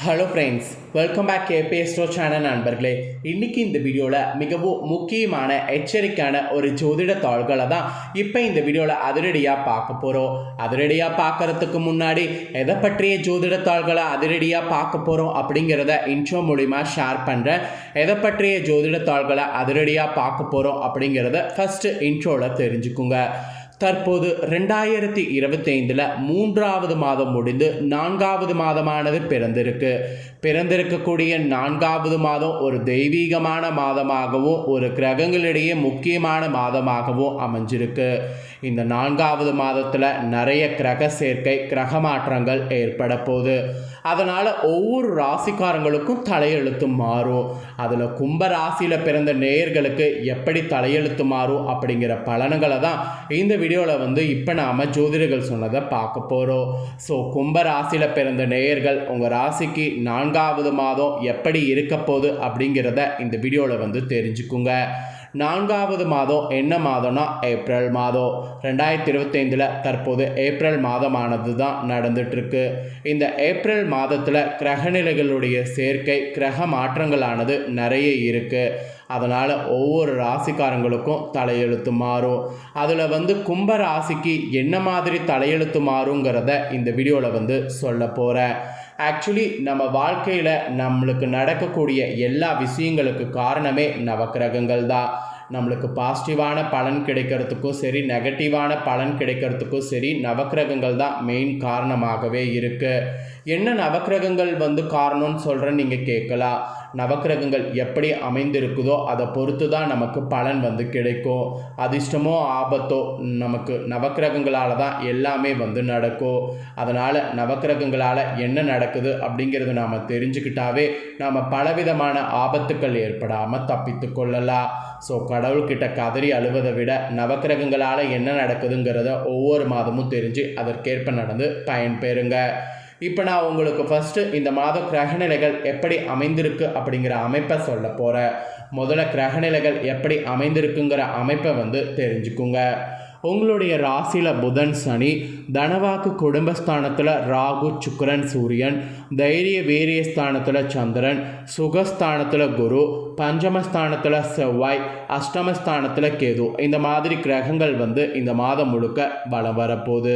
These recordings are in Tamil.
ஹலோ ஃப்ரெண்ட்ஸ், வெல்கம் பேக் கேபிஎஸ்டோ சேனல் நண்பர்களே. இன்றைக்கி இந்த வீடியோவில் மிகவும் முக்கியமான எச்சரிக்கையான ஒரு ஜோதிட தாள்களை தான் இப்போ இந்த வீடியோவில் அதிரடியாக பார்க்க போகிறோம். அதிரடியாக பார்க்குறதுக்கு முன்னாடி எதை பற்றிய ஜோதிட தாள்களை அதிரடியாக பார்க்க போகிறோம் அப்படிங்கிறத இன்ட்ரோ மூலிமா ஷேர் பண்ணுறேன். எதை பற்றிய ஜோதிட தாள்களை அதிரடியாக பார்க்க போகிறோம் அப்படிங்கிறத ஃபஸ்ட்டு இன்ட்ரோவில் தெரிஞ்சுக்குங்க. தற்போது 2025 3வது மாதம் முடிந்து 4வது மாதமானது பிறந்திருக்கக்கூடிய 4வது மாதம் ஒரு தெய்வீகமான மாதமாகவும் ஒரு கிரகங்களிடையே முக்கியமான மாதமாகவும் அமைஞ்சிருக்கு. இந்த 4வது மாதத்தில் நிறைய கிரக சேர்க்கை, கிரக மாற்றங்கள் ஏற்பட போகுது. அதனால் ஒவ்வொரு ராசிக்காரங்களுக்கும் தலையெழுத்து மாறும். அதில் கும்ப ராசியில் பிறந்த நேயர்களுக்கு எப்படி தலையெழுத்து மாறும் அப்படிங்கிற பலன்களை தான் இந்த வீடியோவில் இப்போ நாம் ஜோதிடர்கள் சொன்னதை பார்க்க போகிறோம். ஸோ கும்ப ராசியில் பிறந்த நேயர்கள் உங்கள் ராசிக்கு 4வது மாதம் எப்படி இருக்க போகுது அப்படிங்கிறத இந்த வீடியோவில் தெரிஞ்சுக்குங்க. 4வது மாதம் என்ன மாதம்னா ஏப்ரல் மாதம். 2025 தற்போது ஏப்ரல் மாதமானது தான் நடந்துட்டுருக்கு. இந்த ஏப்ரல் மாதத்தில் கிரகநிலைகளுடைய சேர்க்கை, கிரக மாற்றங்களானது நிறைய இருக்குது. அதனால் ஒவ்வொரு ராசிக்காரங்களுக்கும் தலையெழுத்து மாறும். அதில் கும்ப ராசிக்கு என்ன மாதிரி தலையெழுத்து மாறுங்கிறத இந்த வீடியோவில் சொல்ல போகிறேன். ஆக்சுவலி நம்ம வாழ்க்கையில் நம்மளுக்கு நடக்கக்கூடிய எல்லா விஷயங்களுக்கு காரணமே நவக்கிரகங்கள் தான். நம்மளுக்கு பாசிட்டிவான பலன் கிடைக்கிறதுக்கும் சரி, நெகட்டிவான பலன் கிடைக்கிறதுக்கும் சரி, நவக்கிரகங்கள் தான் மெயின் காரணமாகவே இருக்குது. என்ன நவக்கிரகங்கள் காரணம்னு சொல்கிறேன்னு நீங்கள் கேட்கலாம். நவக்கிரகங்கள் எப்படி அமைந்திருக்குதோ அதை பொறுத்து தான் நமக்கு பலன் கிடைக்கும். அதிர்ஷ்டமோ ஆபத்தோ நமக்கு நவக்கிரகங்களால் தான் எல்லாமே நடக்கும். அதனால் நவக்கிரகங்களால் என்ன நடக்குது அப்படிங்கிறது நாம் தெரிஞ்சுக்கிட்டாவே நாம் பலவிதமான ஆபத்துக்கள் ஏற்படாமல் தப்பித்து கொள்ளலாம். ஸோ கடவுள்கிட்ட கதறி அழுவதை விட நவக்கிரகங்களால் என்ன நடக்குதுங்கிறத ஒவ்வொரு மாதமும் தெரிஞ்சு அதற்கேற்ப நடந்து பயன்பெறுங்க. இப்போ நான் உங்களுக்கு ஃபஸ்ட்டு இந்த மாத கிரகநிலைகள் எப்படி அமைந்திருக்கு அப்படிங்கிற அமைப்பை சொல்ல போகிறேன். முதல்ல கிரகநிலைகள் எப்படி அமைந்திருக்குங்கிற அமைப்பை தெரிஞ்சுக்குங்க. உங்களுடைய ராசியில் புதன், சனி, தனவாக்கு குடும்பஸ்தானத்தில் ராகு, சுக்கிரன், சூரியன், தைரிய வீரிய ஸ்தானத்தில் சந்திரன், சுகஸ்தானத்தில் குரு, பஞ்சமஸ்தானத்தில் செவ்வாய், அஷ்டமஸ்தானத்தில் கேது, இந்த மாதிரி கிரகங்கள் இந்த மாதம் முழுக்க பலம் வரப்போகுது.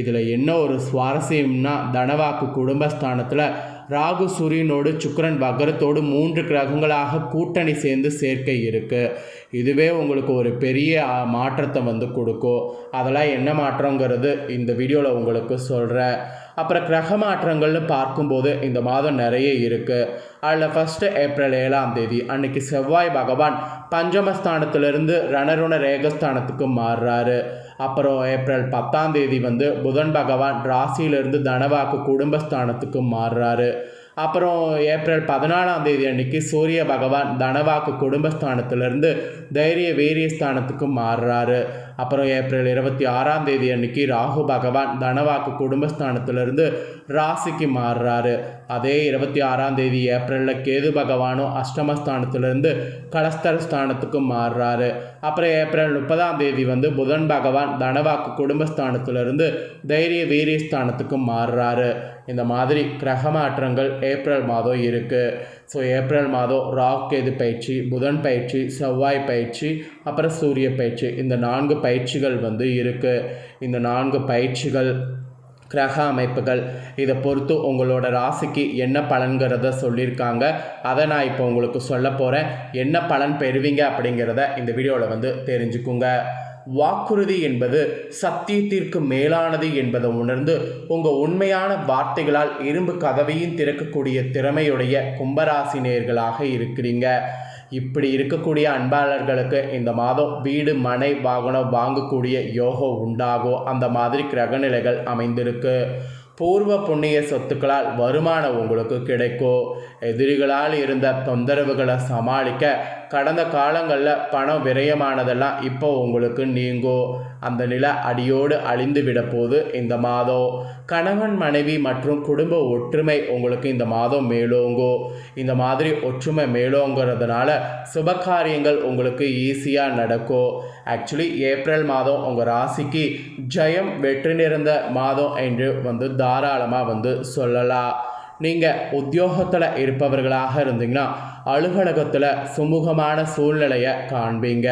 இதில் என்ன ஒரு சுவாரஸ்யம்னா, தனவாக்கு குடும்பஸ்தானத்தில் ராகு சூரியனோடு சுக்கிரன் வக்ரத்தோடு 3 கிரகங்களாக கூட்டணி சேர்ந்து சேர்க்கை இருக்குது. இதுவே உங்களுக்கு ஒரு பெரிய மாற்றத்தை கொடுக்கும். அதெல்லாம் என்ன மாற்றங்கிறது இந்த வீடியோவில் உங்களுக்கு சொல்கிறேன். அப்புறம் கிரக மாற்றங்கள்னு பார்க்கும்போது இந்த மாதம் நிறைய இருக்குது. அதில் ஃபஸ்ட்டு ஏப்ரல் 7ஆம் தேதி அன்னைக்கு செவ்வாய் பகவான் பஞ்சமஸ்தானத்திலிருந்து ரணருண ரேகஸ்தானத்துக்கு மாறுறாரு. அப்புறம் ஏப்ரல் 10ஆம் தேதி புதன் பகவான் ராசியிலிருந்து தனவாக்கு குடும்பஸ்தானத்துக்கு மாறுறாரு. அப்புறம் ஏப்ரல் 14ஆம் தேதி அன்னைக்கு சூரிய பகவான் தனவாக்கு குடும்பஸ்தானத்திலிருந்து தைரிய வீரிய ஸ்தானத்துக்கு மாறுறாரு. அப்புறம் ஏப்ரல் 26ஆம் தேதி அன்னைக்கு ராகு பகவான் தனவாக்கு குடும்பஸ்தானத்திலிருந்து ராசிக்கு மாறுறாரு. அதே 26ஆம் தேதி ஏப்ரலில் கேது பகவானும் அஷ்டமஸ்தானத்திலிருந்து கலஸ்தர ஸ்தானத்துக்கு மாறுறாரு. அப்புறம் ஏப்ரல் 30ஆம் தேதி புதன் பகவான் தனவாக்கு குடும்பஸ்தானத்திலிருந்து தைரிய வீரிய ஸ்தானத்துக்கு மாறுறாரு. இந்த மாதிரி கிரக மாற்றங்கள் ஏப்ரல் மாதம் இருக்குது. ஸோ ஏப்ரல் மாதம் ராகு கேது பயிற்சி, புதன் பயிற்சி, செவ்வாய் பயிற்சி, அப்புறம் சூரிய பயிற்சி, இந்த 4 பயிற்சிகள் இருக்குது. இந்த 4 பயிற்சிகள், கிரக அமைப்புகள், இதை பொறுத்து உங்களோட ராசிக்கு என்ன பலன்கிறத சொல்லியிருக்காங்க. அதை நான் இப்போ உங்களுக்கு சொல்ல போகிறேன். என்ன பலன் பெறுவீங்க அப்படிங்கிறத இந்த வீடியோவில் தெரிஞ்சுக்குங்க. வாக்குறுதி என்பது சத்தியத்திற்கு மேலானது என்பதை உணர்ந்து உங்கள் உண்மையான வார்த்தைகளால் இரும்பு கதவையும் திறக்கக்கூடிய திறமையுடைய கும்பராசி நேயர்களாக இருக்கிறீங்க. இப்படி இருக்கக்கூடிய அன்பாளர்களுக்கு இந்த மாதம் வீடு, மனை, வாகனம் வாங்கக்கூடிய யோகம் உண்டாகும். அந்த மாதிரி கிரகநிலைகள் அமைந்திருக்கு. பூர்வ புண்ணிய சொத்துக்களால் வருமானம் உங்களுக்கு கிடைக்கும். எதிரிகளால் இருந்த தொந்தரவுகளை சமாளிக்க கடந்த காலங்களில் பணம் விரயமானதெல்லாம் இப்போ உங்களுக்கு நீங்கும். அந்த நிலை அடியோடு அழிந்து விட போது இந்த மாதம். கணவன், மனைவி மற்றும் குடும்ப ஒற்றுமை உங்களுக்கு இந்த மாதம் மேலோங்கும். இந்த மாதிரி ஒற்றுமை மேலோங்கிறதுனால சுபகாரியங்கள் உங்களுக்கு ஈஸியாக நடக்கும். ஆக்சுவலி ஏப்ரல் மாதம் உங்கள் ராசிக்கு ஜெயம், வெற்றி நிறைந்த மாதம் என்று தாராளமாக சொல்லலாம். நீங்கள் உத்தியோகத்தில் இருப்பவர்களாக இருந்தீங்கன்னா அலுவலகத்தில் சுமூகமான சூழ்நிலையை காண்பீங்க.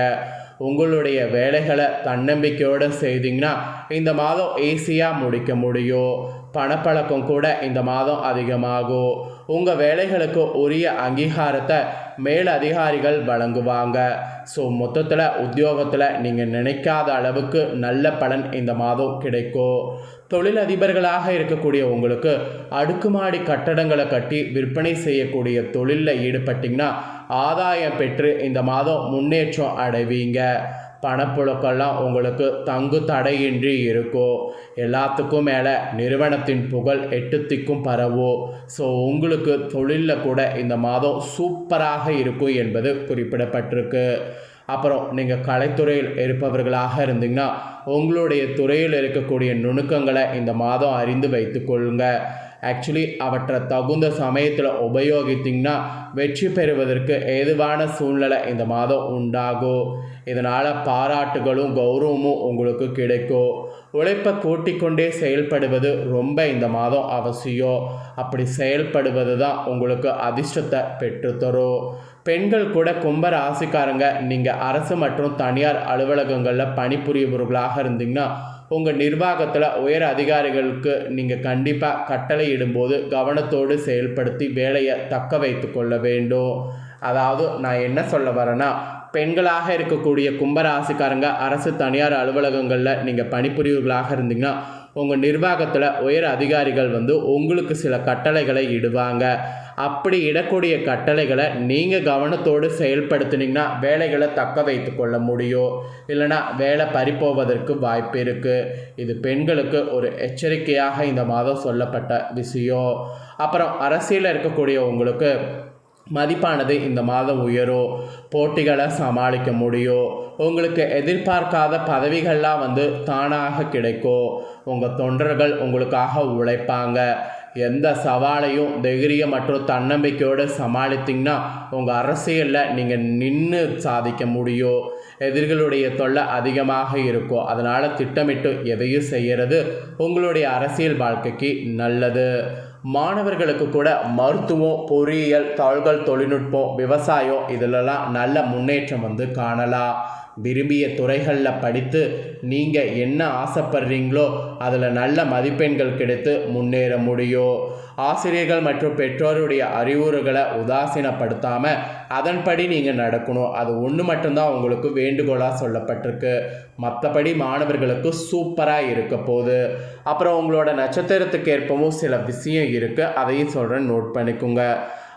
உங்களுடைய வேலைகளை தன்னம்பிக்கையோடு செய்தீங்கன்னா இந்த மாதம் ஈஸியாக முடிக்க முடியும். பணப்பழக்கம் கூட இந்த மாதம் அதிகமாகும். உங்கள் வேலைகளுக்கு உரிய அங்கீகாரத்தை மேல் அதிகாரிகள் வழங்குவாங்க. ஸோ மொத்தத்தில் உத்தியோகத்தில் நீங்கள் நினைக்காத அளவுக்கு நல்ல பலன் இந்த மாதம் கிடைக்கும். தொழிலதிபர்களாக இருக்கக்கூடிய உங்களுக்கு அடுக்குமாடி கட்டடங்களை கட்டி விற்பனை செய்யக்கூடிய தொழிலில் ஈடுபட்டிங்கன்னா ஆதாயம் பெற்று இந்த மாதம் முன்னேற்றம் அடைவீங்க. பணப்புழக்கெல்லாம் உங்களுக்கு தங்கு தடையின்றி இருக்கும். எல்லாத்துக்கும் மேலே நிறுவனத்தின் புகழ் எட்டுத்திக்கும் பரவும். ஸோ உங்களுக்கு தொழிலில் கூட இந்த மாதம் சூப்பராக இருக்கும் என்பது குறிப்பிடப்பட்டிருக்கு. அப்புறம் நீங்கள் கலைத்துறையில் இருப்பவர்களாக இருந்தீங்கன்னா உங்களுடைய துறையில் இருக்கக்கூடிய நுணுக்கங்களை இந்த மாதம் அறிந்து வைத்துக்கொள்ளுங்க. ஆக்சுவலி அவற்றை தகுந்த சமயத்தில் உபயோகித்திங்கன்னா வெற்றி பெறுவதற்கு ஏதுவான சூழ்நிலை இந்த மாதம் உண்டாகும். இதனால் பாராட்டுகளும் கௌரவமும் உங்களுக்கு கிடைக்கும். உழைப்பை கூட்டிக்கொண்டே செயல்படுவது ரொம்ப இந்த மாதம் அவசியம். அப்படி செயல்படுவது தான் உங்களுக்கு அதிர்ஷ்டத்தை பெற்றுத்தரும். பெண்கள் கூட கும்ப ராசிக்காரங்க நீங்கள் அரசு மற்றும் தனியார் அலுவலகங்களில் பணிபுரியவர்களாக இருந்தீங்கன்னா உங்கள் நிர்வாகத்தில் உயர் அதிகாரிகளுக்கு நீங்கள் கண்டிப்பாக கட்டளை இடும்போது கவனத்தோடு செயல்படுத்தி வேலையை தக்க வைத்து கொள்ள வேண்டும். அதாவது நான் என்ன சொல்ல வரேன்னா, பெண்களாக இருக்கக்கூடிய கும்பராசிக்காரங்க அரசு தனியார் அலுவலகங்களில் நீங்கள் பணிபுரிவர்களாக இருந்தீங்கன்னா உங்கள் நிர்வாகத்தில் உயர் அதிகாரிகள் உங்களுக்கு சில கட்டளைகளை இடுவாங்க. அப்படி இடக்கூடிய கட்டளைகளை நீங்கள் கவனத்தோடு செயல்படுத்தினீங்கன்னா வேலைகளை தக்க வைத்து கொள்ள முடியும். இல்லைனா வேலை பறிப்போவதற்கு வாய்ப்பு இருக்குது. இது பெண்களுக்கு ஒரு எச்சரிக்கையாக இந்த மாதம் சொல்லப்பட்ட விஷயம். அப்புறம் அரசியலில் இருக்கக்கூடிய உங்களுக்கு மதிப்பானது இந்த மாதம் உயரும். போட்டிகளை சமாளிக்க முடியும். உங்களுக்கு எதிர்பார்க்காத பதவிகள்லாம் தானாக கிடைக்கும். உங்கள் தொண்டர்கள் உங்களுக்காக உழைப்பாங்க. எந்த சவாலையும் தைரியம் மற்றும் தன்னம்பிக்கையோடு சமாளித்திங்கன்னா உங்கள் அரசியலில் நீங்கள் நின்று சாதிக்க முடியும். எதிரிகளுடைய தொல்லை அதிகமாக இருக்கும். அதனால் திட்டமிட்டு எதையும் செய்கிறது உங்களுடைய அரசியல் வாழ்க்கைக்கு நல்லது. மாணவர்களுக்கு கூட மருத்துவம், பொறியியல், தாள்கள் தொழில்நுட்பம், விவசாயம் இதிலெல்லாம் நல்ல முன்னேற்றம் காணலாம். விரும்பிய துறைகளில் படித்து நீங்கள் என்ன ஆசைப்படுறீங்களோ அதில் நல்ல மதிப்பெண்கள் கிடைத்து முன்னேற முடியும். ஆசிரியர்கள் மற்றும் பெற்றோருடைய அறிவுரைகளை உதாசீனப்படுத்தாமல் அதன்படி நீங்கள் நடக்கணும். அது ஒன்று மட்டும்தான் உங்களுக்கு வேண்டுகோளாக சொல்லப்பட்டிருக்கு. மற்றபடி மாணவர்களுக்கு சூப்பராக இருக்க போகுது. அப்புறம் உங்களோட நட்சத்திரத்துக்கு ஏற்பவும் சில விஷயம் இருக்குது, அதையும் சொல்கிறேன், நோட் பண்ணிக்கோங்க.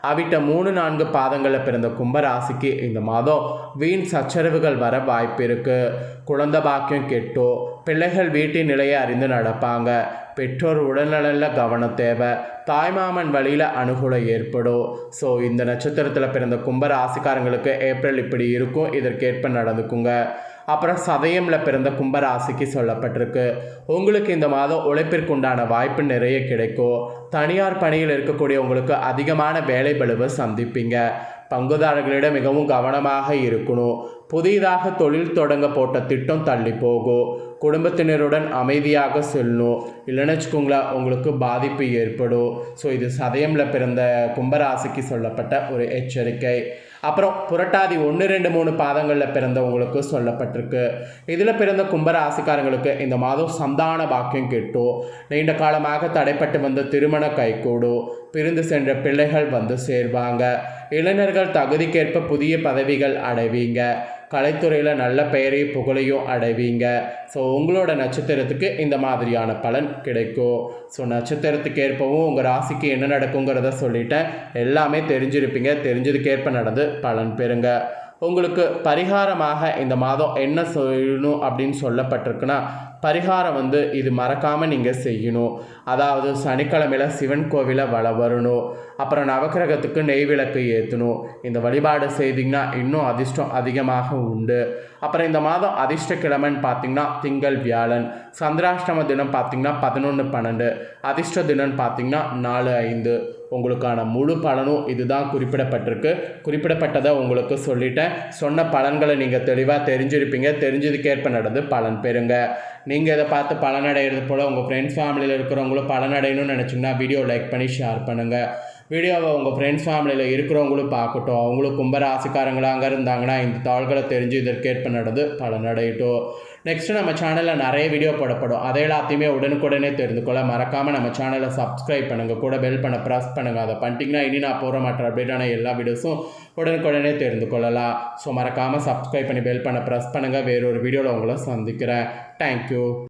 அவிட்ட 3-4 பாதங்களில் பிறந்த கும்பராசிக்கு இந்த மாதம் வீண் சச்சரவுகள் வர வாய்ப்பு இருக்குது. குழந்தை பாக்கியம் கெட்டோ, பிள்ளைகள் வீட்டின் நிலையை அறிந்து நடப்பாங்க. பெற்றோர் உடல்நலில் கவனம் தேவை. தாய்மாமன் வழியில் அனுகூலம் ஏற்படும். ஸோ இந்த நட்சத்திரத்தில் பிறந்த கும்பராசிக்காரங்களுக்கு ஏப்ரல் இப்படி இருக்கும், இதற்கேற்ப நடந்துக்குங்க. அப்புறம் சதயமில் பிறந்த கும்பராசிக்கு சொல்லப்பட்டிருக்கு, உங்களுக்கு இந்த மாதம் உழைப்பிற்குண்டான வாய்ப்பு நிறைய கிடைக்கும். தனியார் பணியில் இருக்கக்கூடிய உங்களுக்கு அதிகமான வேலை பளுவை சந்திப்பீங்க. பங்குதாரர்களிடம் மிகவும் கவனமாக இருக்கணும். புதிதாக தொழில் தொடங்க போட்ட திட்டம் தள்ளி போகும். குடும்பத்தினருடன் அமைதியாக செல்லணும். இல்லைன்னு வச்சுக்கோங்களேன், உங்களுக்கு பாதிப்பு ஏற்படும். ஸோ இது சதயமில் பிறந்த கும்பராசிக்கு சொல்லப்பட்ட ஒரு எச்சரிக்கை. அப்புறம் புரட்டாதி 1, 2, 3 பாதங்களில் பிறந்தவங்களுக்கு சொல்லப்பட்டிருக்கு. இதில் பிறந்த கும்பராசிக்காரங்களுக்கு இந்த மாதம் சந்தான பாக்கியம் கிட்டும். நீண்ட காலமாக தடைப்பட்டு வந்த திருமண கைகூடும். பிரிந்து சென்ற பிள்ளைகள் சேர்வாங்க. இளைஞர்கள் தகுதிக்கேற்ப புதிய பதவிகள் அடைவீங்க. கலைத்துறையில் நல்ல பெயரையும் புகழையும் அடைவீங்க. ஸோ உங்களோட நட்சத்திரத்துக்கு இந்த மாதிரியான பலன் கிடைக்கும். ஸோ நட்சத்திரத்துக்கு ஏற்பவும் உங்கள் ராசிக்கு என்ன நடக்குங்கிறத சொல்லிட்டேன். எல்லாமே தெரிஞ்சிருப்பீங்க. தெரிஞ்சதுக்கேற்ப நடந்து பலன் பெறுங்க. உங்களுக்கு பரிகாரமாக இந்த மாதம் என்ன செய்யணும் அப்படின்னு சொல்லப்பட்டிருக்குன்னா, பரிகாரம் இது மறக்காமல் நீங்கள் செய்யணும். அதாவது சனிக்கிழமையில் சிவன் கோவிலை வரணும். அப்புறம் நவக்கிரகத்துக்கு நெய் விளக்கு ஏற்றணும். இந்த வழிபாடு செய்திங்கன்னா இன்னும் அதிர்ஷ்டம் அதிகமாக உண்டு. அப்புறம் இந்த மாதம் அதிர்ஷ்ட கிழமைன்னு பார்த்திங்கன்னா திங்கள், வியாழன். சந்திராஷ்டம தினம் பார்த்திங்கன்னா 11-12. அதிர்ஷ்ட தினம் பார்த்திங்கன்னா 4-5. உங்களுக்கான முழு பலனும் இதுதான் குறிப்பிடப்பட்டிருக்கு. குறிப்பிடப்பட்டதை உங்களுக்கு சொல்லிட்டேன். சொன்ன பலன்களை நீங்கள் தெளிவாக தெரிஞ்சிருப்பீங்க. தெரிஞ்சதுக்கேற்ப நடந்து பலன் பெறுங்க. நீங்கள் இதை பார்த்து பலனடைகிறது போல் உங்கள் ஃப்ரெண்ட்ஸ் ஃபேமிலியில் இருக்கிறவங்களும் பலனடையணும்னு நினச்சிங்கன்னா வீடியோ லைக் பண்ணி ஷேர் பண்ணுங்கள். வீடியோவை உங்கள் ஃப்ரெண்ட்ஸ் ஃபேமிலியில் இருக்கிறவங்களும் பார்க்கட்டும். அவங்களும் கும்பராசிக்காரங்களாக இருந்தாங்கன்னா இந்த தாள்களை தெரிஞ்சு இதற்கேற்ப நடந்து பலனடையட்டும். நெக்ஸ்ட்டு நம்ம சேனலில் நிறைய வீடியோ போடப்படும். அதை எல்லாத்தையுமே உடனுக்குடனே தெரிந்து கொள்ள மறக்காமல் நம்ம சேனலை சப்ஸ்கிரைப் பண்ணுங்கள். கூட பெல் பண்ண ப்ரெஸ் பண்ணுங்கள். அதை பண்ணிட்டீங்கன்னா இனி நான் போகிற மற்ற அப்டேட்டான எல்லா வீடியோஸும் உடனுக்குடனே தெரிந்து கொள்ளலாம். ஸோ மறக்காமல் சப்ஸ்கிரைப் பண்ணி பெல் பண்ண ப்ரெஸ் பண்ணுங்கள். வேறொரு வீடியோவில் உங்களை சந்திக்கிறேன். தேங்க்யூ.